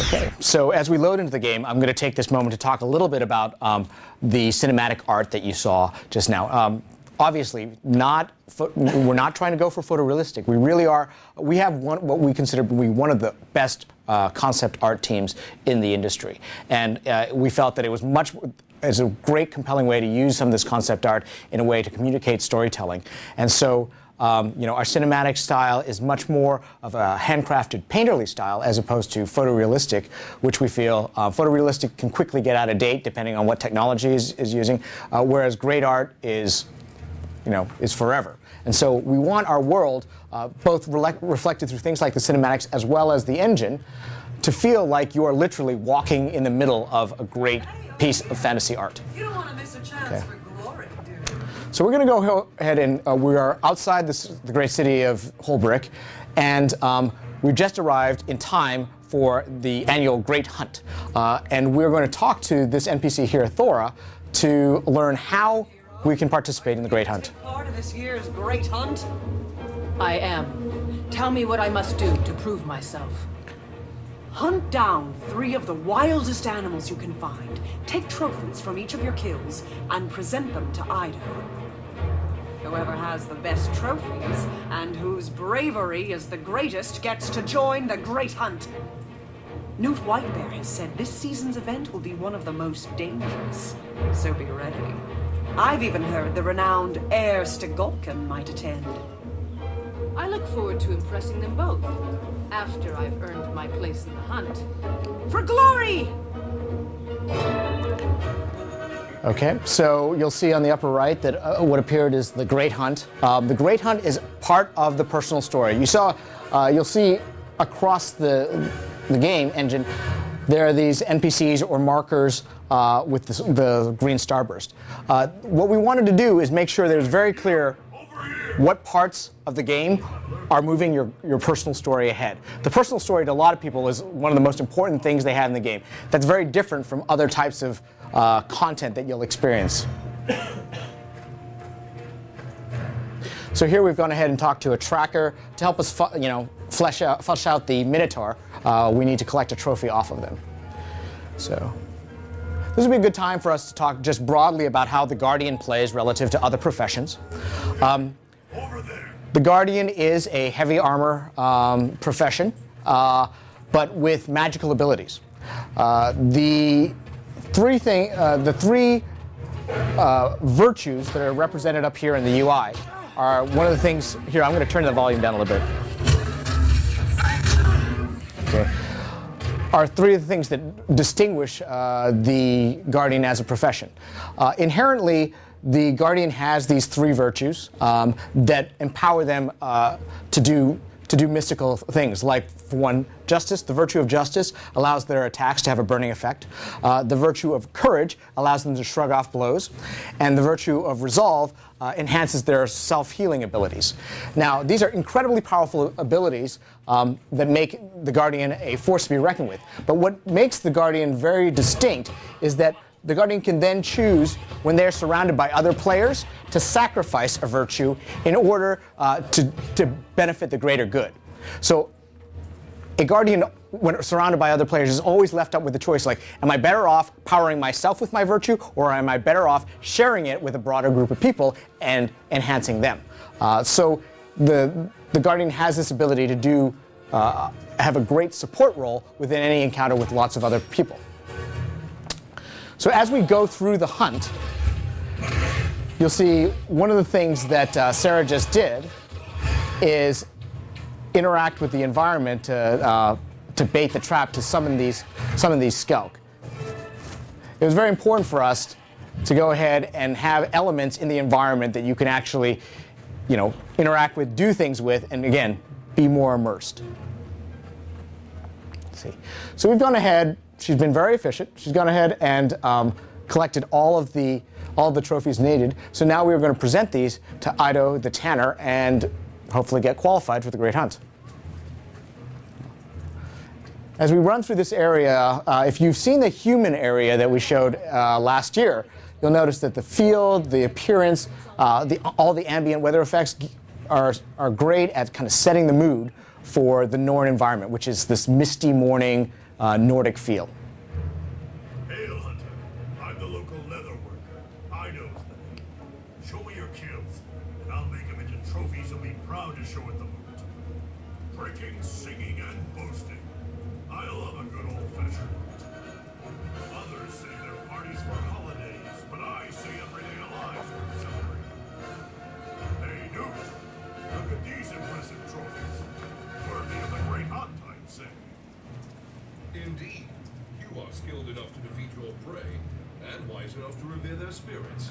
Okay, so as we load into the game, I'm going to take this moment to talk a little bit about the cinematic art that you saw just now. Obviously, we're not trying to go for photorealistic. We really are. We have what we consider to be one of the best concept art teams in the industry, and we felt that it was as a great, compelling way to use some of this concept art in a way to communicate storytelling. And so, our cinematic style is much more of a handcrafted, painterly style as opposed to photorealistic, which we feel photorealistic can quickly get out of date depending on what technology is using, whereas great art is forever. And so we want our world, both reflected through things like the cinematics as well as the engine, to feel like you are literally walking in the middle of a great piece of fantasy art. You don't want to miss a chance for glory, do you? So we're going to go ahead and we are outside the great city of Holbrick, and we've just arrived in time for the annual Great Hunt. And we're going to talk to this NPC here, Thora, to learn how we can participate in the Great Hunt. Part of this year's Great Hunt? I am. Tell me what I must do to prove myself. Hunt down 3 of the wildest animals you can find. Take trophies from each of your kills and present them to Ida. Whoever has the best trophies and whose bravery is the greatest gets to join the Great Hunt. Newt Whitebear has said this season's event will be one of the most dangerous, so be ready. I've even heard the renowned Heir Stegolken might attend. I look forward to impressing them both, after I've earned my place in the hunt. For glory! Okay, so you'll see on the upper right that what appeared is the Great Hunt. The Great Hunt is part of the personal story. You'll see across the game engine, there are these NPCs or markers with the green starburst. What we wanted to do is make sure that it was very clear what parts of the game are moving your personal story ahead. The personal story to a lot of people is one of the most important things they have in the game. That's very different from other types of content that you'll experience. So here we've gone ahead and talked to a tracker to help us flesh out the Minotaur. We need to collect a trophy off of them. So this would be a good time for us to talk just broadly about how the Guardian plays relative to other professions. The Guardian is a heavy armor profession, but with magical abilities. The three virtues that are represented up here in the UI are one of the things here. I'm going to turn the volume down a little bit. Okay. Are 3 of the things that distinguish the Guardian as a profession. Inherently, the Guardian has these 3 virtues that empower them to do mystical things, like, for one, justice. The virtue of justice allows their attacks to have a burning effect. The virtue of courage allows them to shrug off blows. And the virtue of resolve enhances their self-healing abilities. Now, these are incredibly powerful abilities that make the Guardian a force to be reckoned with. But what makes the Guardian very distinct is that the Guardian can then choose, when they're surrounded by other players, to sacrifice a virtue in order to benefit the greater good. So a Guardian, when surrounded by other players, is always left up with the choice, like, am I better off powering myself with my virtue, or am I better off sharing it with a broader group of people and enhancing them? So the Guardian has this ability to have a great support role within any encounter with lots of other people. So as we go through the hunt, you'll see one of the things that Sarah just did is interact with the environment to bait the trap to summon these skelk. It was very important for us to go ahead and have elements in the environment that you can actually, interact with, do things with, and again, be more immersed. Let's see. So we've gone ahead. She's been very efficient. She's gone ahead and collected all of the trophies needed. So now we're going to present these to Ido the Tanner and hopefully get qualified for the Great Hunt. As we run through this area, if you've seen the human area that we showed last year, you'll notice that the field, the appearance, all the ambient weather effects are great at kind of setting the mood for the Norn environment, which is this misty morning, Nordic feel. Hail, Hunter. I'm the local leather worker. I know them. Show me your kills, and I'll make them into trophies you'll be proud to show at the moot. Breaking, singing, and boasting. I love a good old-fashioned moot. Others say their parties for holidays, but I say everything alive worth celebrating. Hey, Newt, look at these impressive trophies. Worthy of the great hunt, I'd say. Indeed. You are skilled enough to defeat your prey, and wise enough to revere their spirits.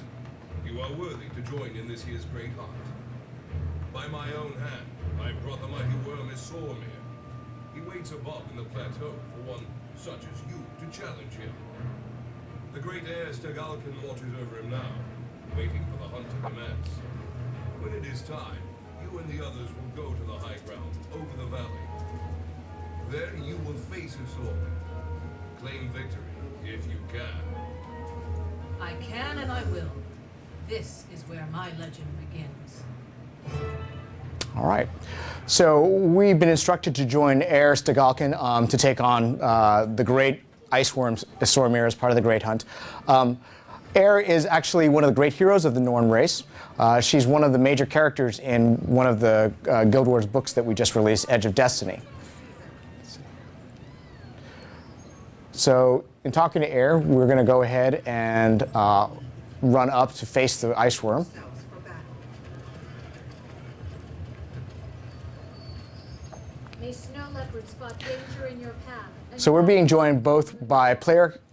You are worthy to join in this year's great hunt. By my own hand, I brought the mighty worm Sormir. He waits above in the plateau for one such as you to challenge him. The great heir Stegalkin watches over him now, waiting for the hunt to commence. When it is time, you and the others will go to the high ground over the valley. There you will face Sormir. Claim victory, if you can. I can and I will. This is where my legend begins. All right. So we've been instructed to join Heir Stegalkin to take on the great ice worm Sormir as part of the Great Hunt. Heir is actually one of the great heroes of the Norn race. She's one of the major characters in one of the Guild Wars books that we just released, Edge of Destiny. So in talking to Heir, we're going to go ahead and run up to face the ice worm. May snow leopards spot danger in your path. So we're being joined both by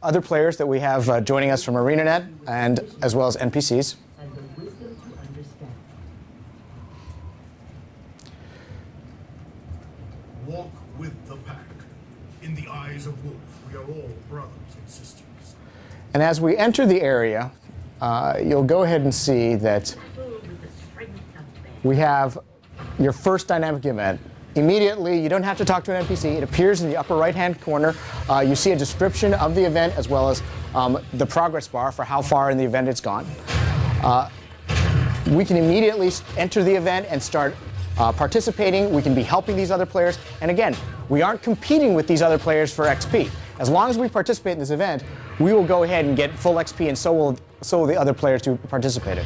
other players that we have joining us from ArenaNet, and as well as NPCs. And the wisdom to understand. Walk with the pack. In the eyes of wolf, we are all brothers and sisters. And as we enter the area, you'll go ahead and see that we have your first dynamic event. Immediately, you don't have to talk to an NPC. It appears in the upper right-hand corner. You see a description of the event as well as the progress bar for how far in the event it's gone. We can immediately enter the event and start participating. We can be helping these other players. And again, we aren't competing with these other players for XP. As long as we participate in this event, we will go ahead and get full XP, and so will the other players who participated.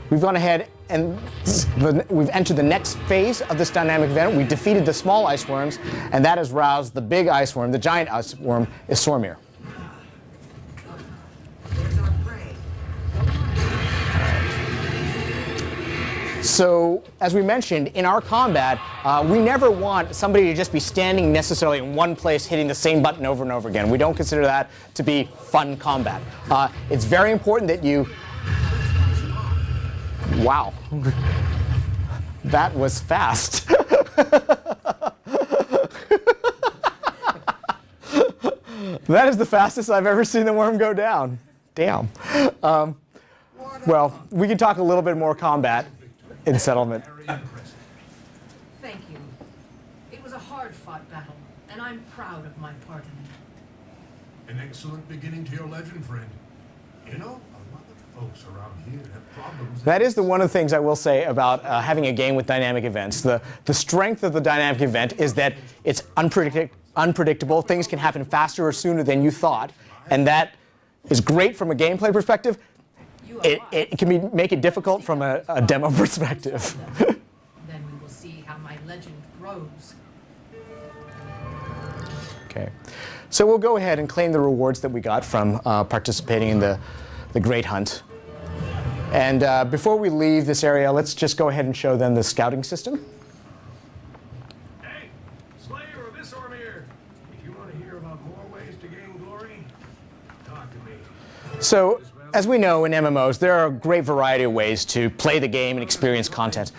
We've gone ahead and we've entered the next phase of this dynamic event. We defeated the small ice worms, and that has roused the big ice worm, the giant ice worm, is Sormir. There's our prey. So, as we mentioned, in our combat, we never want somebody to just be standing necessarily in one place hitting the same button over and over again. We don't consider that to be fun combat. It's very important that you... Wow. That was fast. That is the fastest I've ever seen the worm go down. Damn. Well, we can talk a little bit more combat in settlement. Thank you. It was a hard-fought battle, and I'm proud of my part in it. An excellent beginning to your legend, friend. You know, a lot of folks around here have problems. That is one of the things I will say about having a game with dynamic events. The strength of the dynamic event is that it's unpredictable. Things can happen faster or sooner than you thought, and that is great from a gameplay perspective. It can make it difficult from a demo perspective. Then we will see how my legend grows. Okay, so we'll go ahead and claim the rewards that we got from participating in the Great Hunt. And before we leave this area, let's just go ahead and show them the scouting system. Hey, Slayer of Sormir, if you want to hear about more ways to gain glory, talk to me. So, as we know in MMOs, there are a great variety of ways to play the game and experience content.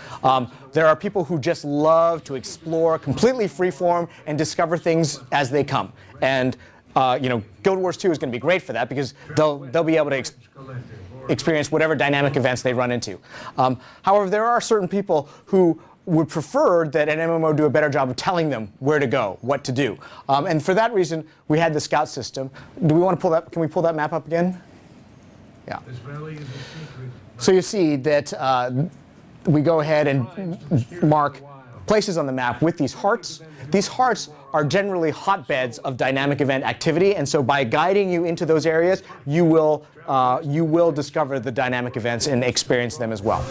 There are people who just love to explore completely freeform and discover things as they come. And Guild Wars 2 is going to be great for that because they'll be able to experience whatever dynamic events they run into. However, there are certain people who would prefer that an MMO do a better job of telling them where to go, what to do. And for that reason, we had the scout system. Do we want to pull that? Can we pull that map up again? Yeah. This valley is a secret. So you see that we go ahead and mark places on the map with these hearts. These hearts are generally hotbeds of dynamic event activity, and so by guiding you into those areas, you will discover the dynamic events and experience them as well.